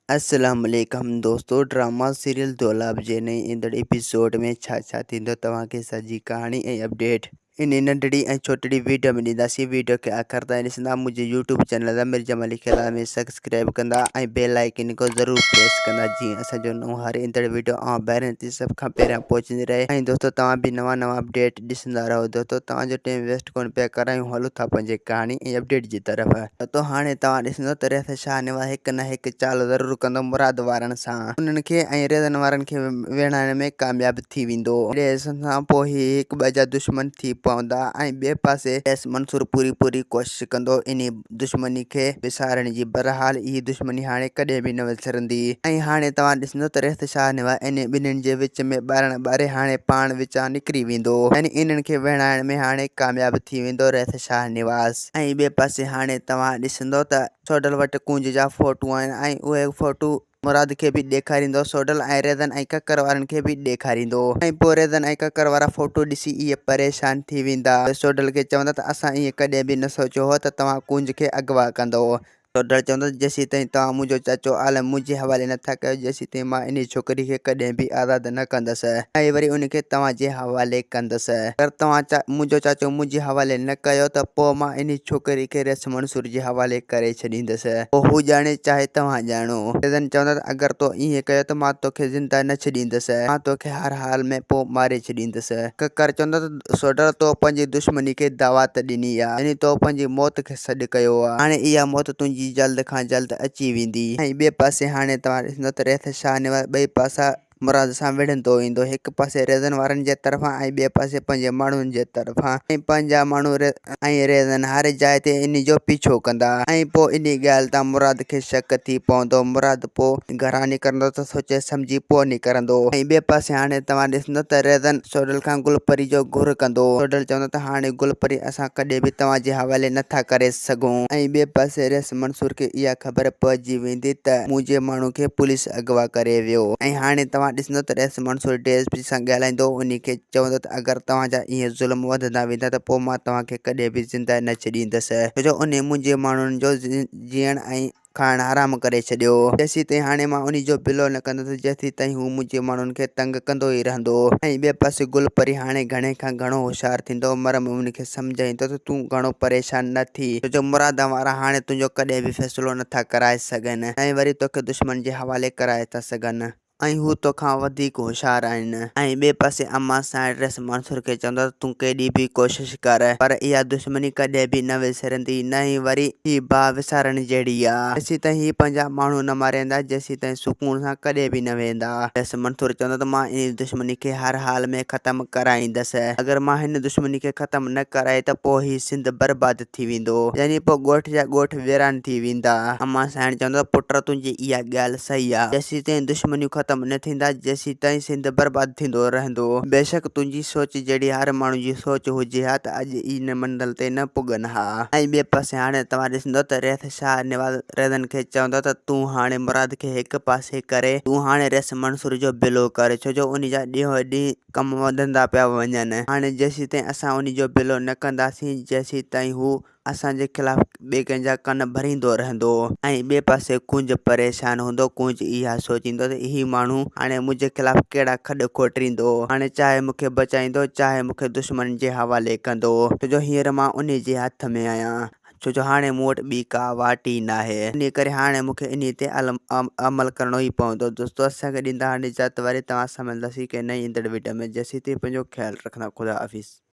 अस्सलामुअलैकुम दोस्तों। Drama serial दोलाब जे नई ईंदड़ एपिसोड में छा थींदो तव्हांखे सॼी कहाणी ऐं अपडेट इन नंढड़ी ऐं छोटड़ी वीडियो में ॾींदासीं। वीडियो खे आख़िर ताईं ॾिसंदा। मुंहिंजे यूट्यूब चैनल मिर्ज़ा मलिक खिला में सब्सक्राइब कंदा ऐं बेल आइकन को ज़रूरु प्रेस कंदा जीअं असांजो नओं हर ईंदड़ वीडियो ॿाहिरि ते सभ खां पहिरियां पहुचंदी रहे। ऐं दोस्तों तव्हां बि नवां अपडेट ॾिसंदा रहो। दोस्तों तव्हांजो टाइम वेस्ट कोन पिया करायूं, हलो था पंहिंजे कहाणी ऐं अपडेट जी तरफ़। दोस्तों हाणे तव्हां ॾिसंदो त रियात शाहनवाज़ हिकु न हिकु चाल ज़रूरु कंदो मुराद वारनि सां। उन्हनि खे ऐं रियाज़न वारनि खे विढ़ाइण में कामयाब थी वेंदो। सां पोइ हिकु ॿ जा दुश्मन थी पवंदा ऐं ॿिए पासे मंसूर पूरी कोशिशि कंदो इन दुश्मनी खे विसारण जी। बहरहाल इहा दुश्मनी हाणे कॾहिं बि न विसरंदी। ऐं हाणे तव्हां ॾिसंदो त रियात शाहनवाज़ इन ॿिन्हिनि जे विच में ॿारण ॿारे हाणे पाण विचां निकिरी वेंदो ऐं इन्हनि खे विढ़ाइण में हाणे कामयाब थी वेंदो रियात शाहनवाज़। ऐं ॿिए पासे हाणे तव्हां ॾिसंदो त सोडल वटि कुंज जा फ़ोटू आहिनि ऐं उहे फ़ोटू मुराद खे बि ॾेखारींदो। सोडल ऐं रियाज़न ऐं ककर वारनि खे बि ॾेखारींदो ऐं पोइ रियाज़न ऐं ककर वारा फ़ोटो ॾिसी इहे परेशान थी वेंदा। सोडल खे चवंदा त असां ईअं कॾहिं बि न सोचियो हो त तव्हां कुंज खे अगवा कंदो। सोडल चवंदो जेसीं ताईं तव्हां मुंहिंजो चाचो आलम मुंहिंजे हवाले नथा कयो जेसीं ताईं मां इन छोकिरी खे कॾहिं बि आज़ादु न कंदसि ऐं वरी उनखे तव्हांजे हवाले कंदसि। अगरि तव्हां मुंहिंजो चाचो मुंहिंजे हवाले न कयो त पोइ मां इन छोकिरी खे रियाज़ मंसूर जे हवाले करे छॾींदसि। पोइ हू ॼाणे चाहे तव्हां ॼाणो। रियाज़न चवंदा त अगरि तो ईअं कयो त मां तोखे ज़िंदा न छॾींदसि, मां तोखे हर हाल में पोइ मारे छॾींदसि। ककर चवंदा त सोडल तो पंहिंजी दुश्मनी खे दावत ॾिनी आहे, यानी तो पंहिंजी मौत खे सॾु कयो आहे। हाणे इहा मौत तुंहिंजी जल्द खां जल्द अची वेंदी। ऐं ॿिए पासे हाणे तव्हां ॾिसंदो त रियात शाहनवाज़ ॿई पासा मुराद सां विढ़ंदो ईंदो। हिकु पासे रियाज़न वारनि जे तरफ़ां ऐं ॿिए पासे पंहिंजे माण्हुनि जे तरफ़ां। ऐं पंहिंजा माण्हू ऐं रियाज़न हर जाइ ते इन जो पीछो कंदा ऐं पोइ इन ॻाल्हि तां मुराद खे शक थी पवंदो। मुराद पोइ घरां निकिरंदो त सोचे सम्झी पोइ निकिरंदो। ऐं ॿिए पासे हाणे तव्हां ॾिसंदो त रियाज़न सोडल खां गुलपरी जो घुर कंदो। सोडल चवंदो त हाणे गुलपरी असां कॾहिं बि तव्हांजे हवाले नथा करे सघूं। ऐं ॿिए पासे रियाज़ मंसूर खे इहा ख़बर पइजी वेंदी त मुंहिंजे माण्हू खे पुलिस अगवा करे वियो। ऐं हाणे तव्हां ॾिसंदो त रियाज़ मंसूर DSP सां ॻाल्हाईंदो। उन खे चवंदो त अगरि तव्हांजा ईअं ज़ुल्म वधंदा वेंदा त पोइ मां तव्हांखे कॾहिं बि ज़िंदा न छॾींदसि, छो जो उन मुंहिंजे माण्हुनि जो जीअण ऐं खाइण हराम करे छॾियो। जेसीं ताईं हाणे मां उन जो बिलो न कंदुसि जेसीं ताईं हू मुंहिंजे माण्हुनि खे तंग कंदो ई रहंदो। ऐं ॿिए पासे गुलपरी हाणे घणे खां घणो होशियारु थींदो। मरम उनखे सम्झाईंदो त तूं घणो परेशान न थी, छो जो मुराद वारा हाणे तुंहिंजो कॾहिं बि फ़ैसिलो नथा कराए सघनि ऐं वरी तोखे दुश्मन जे हवाले कराए था सघनि ऐं हू तोखां वधीक होशियारु आहिनि। ऐं ॿिए पासे अम्मा साइड रियाज़ मंसूर खे चवंदो तूं केॾी बि कोशिशि कर पर इहा दुश्मनी कॾहिं बि न विसरंदी, न ई वरी ही भाउ विसारण जहिड़ी आहे। जेसीं ताईं ही पंहिंजा माण्हू न मारींदा जेसीं ताईं सुकून सां कॾहिं बि न वेंदा। रियाज़ मंसूर चवंदो त मां इन दुश्मनी खे हर हाल में ख़तमु कराईंदसि। अगरि मां हिन दुश्मनी खे ख़तमु न कराई त पोइ ही सिंध बर्बाद थी वेंदो, यानी पोइ ॻोठ जा ॻोठ वीरान थी वेंदा। अम्मा साइण चवंदो पुट तुंहिंजी इहा ॻाल्हि सही आहे। जेसीं ताईं दुश्मनियूं ख़तमु न थींदा जेसीं ताईं सिंध बर्बाद थींदो रहंदो। बेशक तुंहिंजी सोच जहिड़ी हर माण्हू जी सोच हुजे हा त अॼु इन मंज़िल ते न पुॻनि हा। ऐं ॿिए पासे हाणे तव्हां ॾिसंदो त रियात शाहनवाज़ रियाज़न खे चवंदो त तूं हाणे मुराद खे हिकु पासे करे तूं हाणे रियाज़ मंसूर जो बिलो कर, छो जो उन जा ॾींहों ॾींहुं कम वधंदा पिया वञनि। हाणे जेसीं ताईं असां उन जो बिलो न कंदासीं जेसीं ताईं हू असांजे ख़िलाफ़ ॿिए कंहिंजा कन भरींदो रहंदो। ऐं ॿिए पासे कुंज परेशान हूंदो। कुंज इहा सोचींदो त ही माण्हू हाणे मुंहिंजे ख़िलाफ़ कहिड़ा खॾ खोटींदो, हाणे चाहे मूंखे बचाईंदो चाहे मूंखे दुश्मन जे हवाले कंदो, छो जो हींअर मां उन जे हथ में आहियां, छो जो हाणे मूं वटि ॿी का वाट ई न आहे। इन करे हाणे मूंखे इन ते अमल करिणो ई पवंदो। दोस्तों असांखे ॾींदा हाणे इजाज़त, वरी तव्हां सां मिलंदासीं कंहिं नई ईंदड़ वीडियो में। जेसीं ताईं पंहिंजो ख़्यालु रखंदा। ख़ुदा हाफ़िज़।